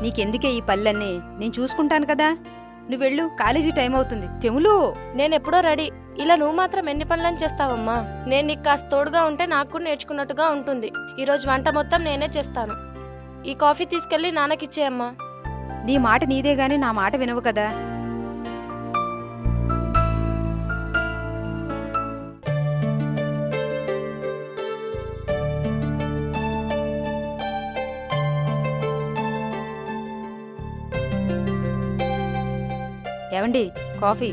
నీకెందుకే ఈ పళ్ళన్నీ? నేను చూసుకుంటాను కదా. నువ్వెళ్ళు, కాలేజీ టైం అవుతుంది. తెములు, నేనెప్పుడో రెడీ. ఇలా నువ్వు మాత్రం ఎన్ని పనులని చేస్తావమ్మా? నేను నీకు కాస్త తోడుగా ఉంటే నాకు కూడా నేర్చుకున్నట్టుగా ఉంటుంది. ఈరోజు వంట మొత్తం నేనే చేస్తాను. ఈ కాఫీ తీసుకెళ్లి నాన్నకిచ్చేయమ్మా. నీ మాట నీదే గాని నా మాట వినవు కదా. ఏవండి, కాఫీ.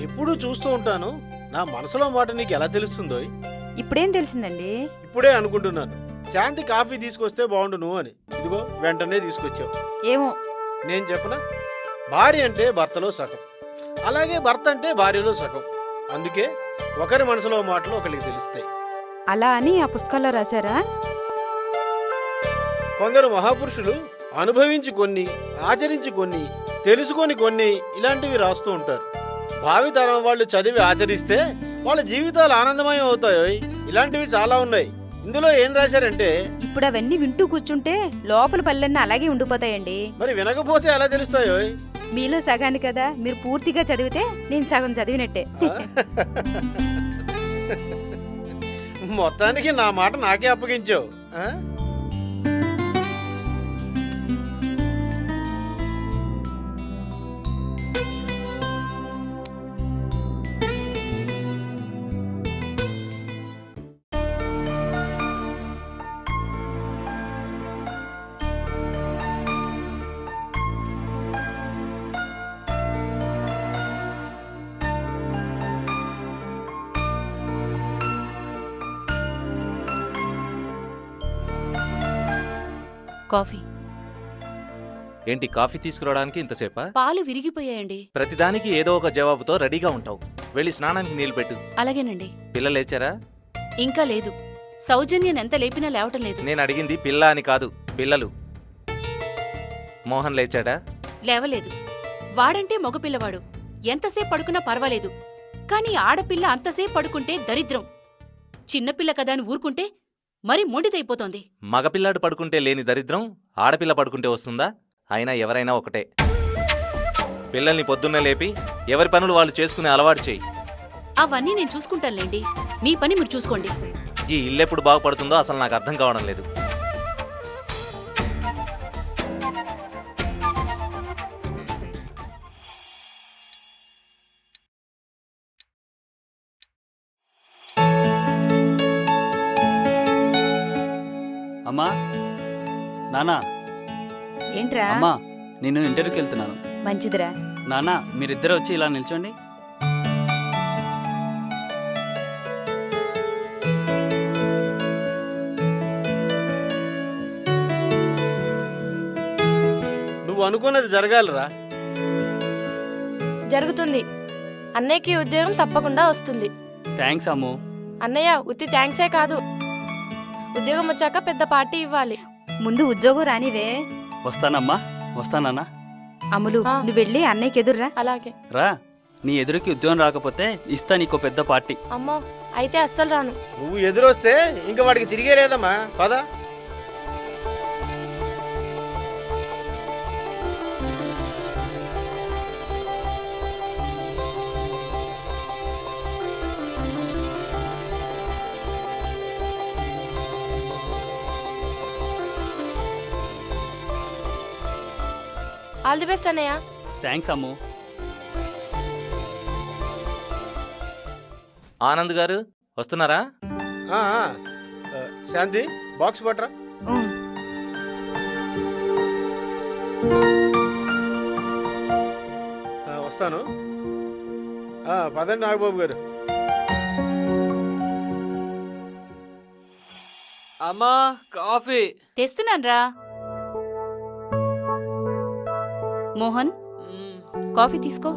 ఎప్పుడూ చూస్తూ ఉంటాను. నా మనసులో మాట నీకు ఎలా తెలుస్తుందో? ఇప్పుడేం తెలిసిందండి? ఇప్పుడే అనుకుంటున్నాను. శాంతి కాఫీ తీసుకొస్తే బాగుండును అని. ఇదిగో వెంటనే తీసుకొచ్చావు. ఏమో, నేను చెప్పనా, భార్య అంటే భర్తలో సగం, అలాగే భర్త అంటే భార్యలో సగం. అందుకే ఒకరి మనసులో మాటలు ఒకరికి తెలుస్తాయి. అలా అని ఆ పుస్తకాల్లో రాశారా? కొందరు మహాపురుషులు అనుభవించి కొన్ని, ఆచరించి కొన్ని, తెలుసుకొని కొన్ని ఇలాంటివి రాస్తూ ఉంటారు. భావితరం వాళ్ళు చదివి ఆచరిస్తే వాళ్ళ జీవితాలు ఆనందమయం అవుతాయి. ఇలాంటివి చాలా ఉన్నాయి. ఇందులో ఏం రాశారంటే, ఇప్పుడు అవన్నీ వింటూ కూర్చుంటే లోపల పళ్ళన్నీ అలాగే ఉండిపోతాయండి. మరి వినకపోతే ఎలా తెలుస్తాయో? మీలో సగాన్ని కదా, మీరు పూర్తిగా చదివితే నేను సగం చదివినట్టే. మొత్తానికి నా మాట నాకే అప్పగించావు. కాఫీ. ఏంటి, కాఫీ తీసుకురావడానికి ఇంతసేపా? పాలు విరిగిపోయాయండి. ప్రతిదానికి ఏదో ఒక జవాబుతో రెడీగా ఉంటావు. వెళ్ళి స్నానానికి నీళ్లు పెట్టు. అలాగేనండి. పిల్ల లేచారా? ఇంకా లేదు. సౌజన్యం ఎంత లేపినా లేవటం లేదు. నేను అడిగింది పిల్ల అని కాదు, పిల్లలు. మోహన్ లేచాడా? లేవలేదు. వాడంటే మగపిల్లవాడు, ఎంతసేపు పడుకున్నా పర్వాలేదు. కాని ఆడపిల్ల అంతసేపు పడుకుంటే దరిద్రం. చిన్నపిల్ల కదా అని ఊరుకుంటే మరి మొండిదైపోతోంది. మగపిల్లాడు పడుకుంటే లేని దరిద్రం ఆడపిల్ల పడుకుంటే వస్తుందా? అయినా ఎవరైనా ఒకటే. పిల్లల్ని పొద్దున్నే లేపి ఎవరి పనులు వాళ్ళు చేసుకునే అలవాటు చేయి. అవన్నీ నేను చూసుకుంటానులేండి. మీ పని మీరు చూసుకోండి. ఈ ఇల్లెప్పుడు బాగుపడుతుందో అసలు నాకు అర్థం కావడం లేదు. అమ్మా, నానా. ఏంట్రా? అమ్మా, నేను ఇంటర్వ్యూకి వెళ్తున్నాను. మంచిదిరా. నానా, మీరిద్దరు వచ్చి ఇలా నిల్చోండి. నువ్వు అనుకున్నది జరగాలిరా. జరుగుతుంది. అన్నయ్యకి ఉద్యోగం తప్పకుండా వస్తుంది. థ్యాంక్స్ అమ్ము. అన్నయ్య, ఉత్తి థ్యాంక్సే కాదు, ఉద్యోగం వచ్చాక పెద్ద పార్టీ ఇవ్వాలి. ముందు ఉద్యోగం రానివే. వస్తానమ్మా, వస్తానన్నా. అమ్ములు, ఆ. నువ్వెళ్ళి అన్నయ్యకి ఎదుర్రా. అలాగే. రా, నీ ఎదురుకి ఉద్యోగం రాకపోతే ఇస్తా నీకో పెద్ద పార్టీ. అమ్మో, అయితే అస్సలు రాను. నువ్వు ఎదురొస్తే ఇంకా వాడికి తిరిగే లేదమ్మా. పద. ఆల్ ది బెస్ట్ అన్నయ్య. థ్యాంక్స్ అమ్ము. ఆనంద్ గారు వస్తున్నారా? ఆ, ఆ. శాంతి, బాక్స్ పట్రా. ఉమ్. వస్తాను. పదండి నాగబాబు గారు. అమ్మా, కాఫీ తెస్తున్నాన్రా. మోహన్, కాఫీ తీసుకో.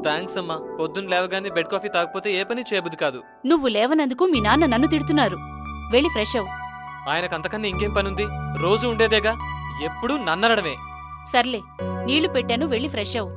థ్యాంక్స్ అమ్మా. పొద్దున్న లేవగానే బెడ్ కాఫీ తాగకపోతే ఏ పని చేయబుద్ది కాదు. నువ్వు లేవనందుకు మీ నాన్న నన్ను తిడుతున్నారు. వెళ్ళి ఫ్రెష్ అవ్వు. ఆయనకు అంతకన్నా ఇంకేం పనుంది? రోజు ఉండేదేగా, ఎప్పుడూ నన్ననడమే. సర్లే, నీళ్లు పెట్టాను, వెళ్ళి ఫ్రెష్ అవ్వు.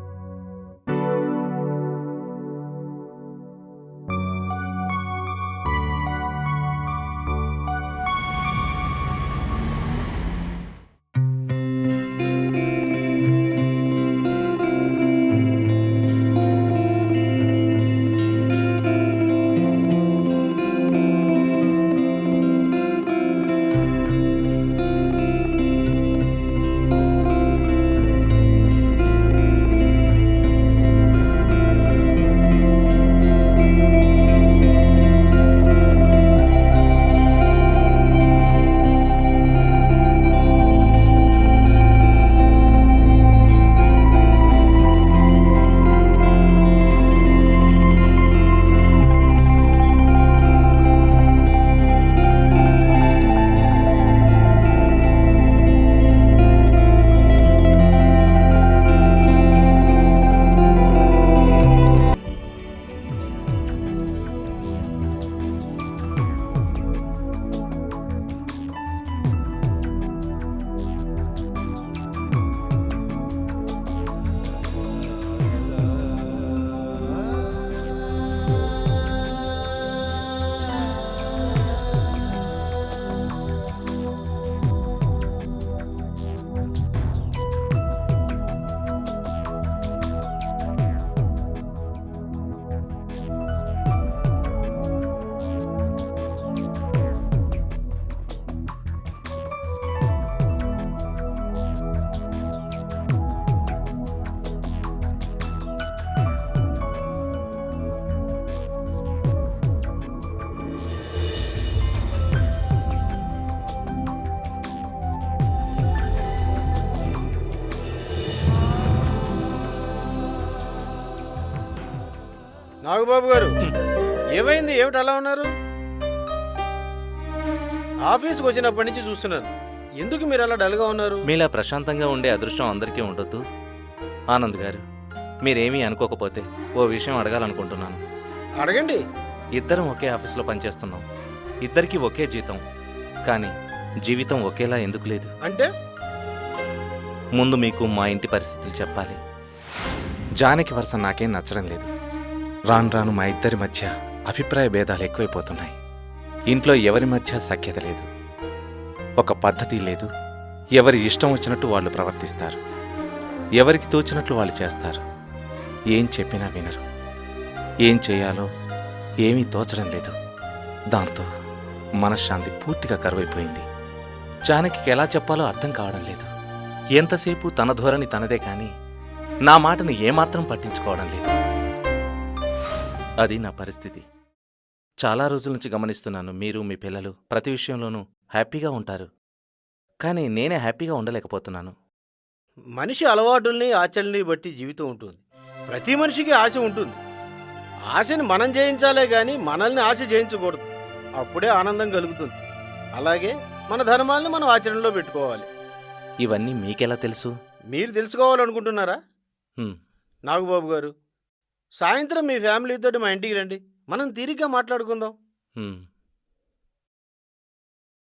నాగబాబు గారు ఏమైంది, ఏమిటి అలా ఉన్నారు? ఆఫీస్కి వచ్చినప్పటి నుంచి చూస్తున్నాను, ఎందుకు మీరు అలా డల్గా ఉన్నారు? మీలా ప్రశాంతంగా ఉండే అదృష్టం అందరికీ ఉండొద్దు. ఆనంద్ గారు, మీరేమీ అనుకోకపోతే ఓ విషయం అడగాలనుకుంటున్నాను. అడగండి. ఇద్దరం ఒకే ఆఫీస్లో పనిచేస్తున్నాం, ఇద్దరికీ ఒకే జీతం, కానీ జీవితం ఒకేలా ఎందుకు లేదు? అంటే ముందు మీకు మా ఇంటి పరిస్థితులు చెప్పాలి. జానకి వరుస నాకేం నచ్చడం లేదు. రాను రాను మా ఇద్దరి మధ్య అభిప్రాయ భేదాలు ఎక్కువైపోతున్నాయి. ఇంట్లో ఎవరి మధ్య సఖ్యత లేదు, ఒక పద్ధతి లేదు. ఎవరి ఇష్టం వచ్చినట్టు వాళ్ళు ప్రవర్తిస్తారు, ఎవరికి తోచినట్లు వాళ్ళు చేస్తారు. ఏం చెప్పినా వినరు, ఏం చేయాలో ఏమీ తోచడం లేదు. దాంతో మనశ్శాంతి పూర్తిగా కరువైపోయింది. జానకి ఎలా చెప్పాలో అర్థం కావడం లేదు. ఎంతసేపు తన ధోరణి తనదే కానీ నా మాటను ఏమాత్రం పట్టించుకోవడం లేదు. అది నా పరిస్థితి. చాలా రోజుల నుంచి గమనిస్తున్నాను, మీరు మీ పిల్లలు ప్రతి విషయంలోనూ హ్యాపీగా ఉంటారు, కానీ నేనే హ్యాపీగా ఉండలేకపోతున్నాను. మనిషి అలవాటుల్ని ఆచరణని బట్టి జీవితం ఉంటుంది. ప్రతి మనిషికి ఆశ ఉంటుంది. ఆశని మనం జయించాలే కానీ మనల్ని ఆశ జయించకూడదు. అప్పుడే ఆనందం కలుగుతుంది. అలాగే మన ధర్మాల్ని మనం ఆచరణలో పెట్టుకోవాలి. ఇవన్నీ మీకెలా తెలుసు? మీరు తెలుసుకోవాలనుకుంటున్నారా? హ్మ్. నాగబాబు గారు, సాయంత్రం మీ ఫ్యామిలీతో మా ఇంటికి రండి, మనం తీరిగ్గా మాట్లాడుకుందాం. హ్మ్.